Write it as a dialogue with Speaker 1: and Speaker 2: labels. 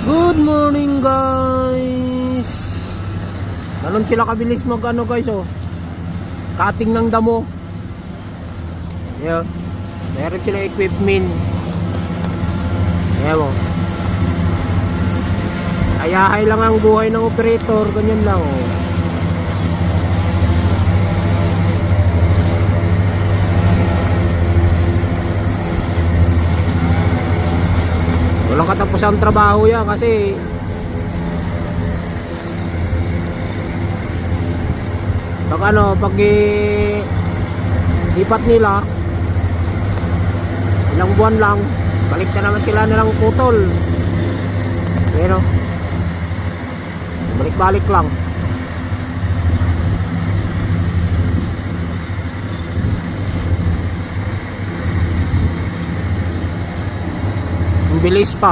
Speaker 1: Good morning guys. Ganun sila kabilis mag ano guys oh. Cutting ng damo. Yeah. Meron sila equipment. Yeah mo. Ayahay lang ang buhay ng operator, ganyan lang oh. Walang katapusan trabaho yan kasi pag lipat nila ilang buwan lang, balik na naman sila nilang putol. Pero balik-balik lang. Ang bilis pa.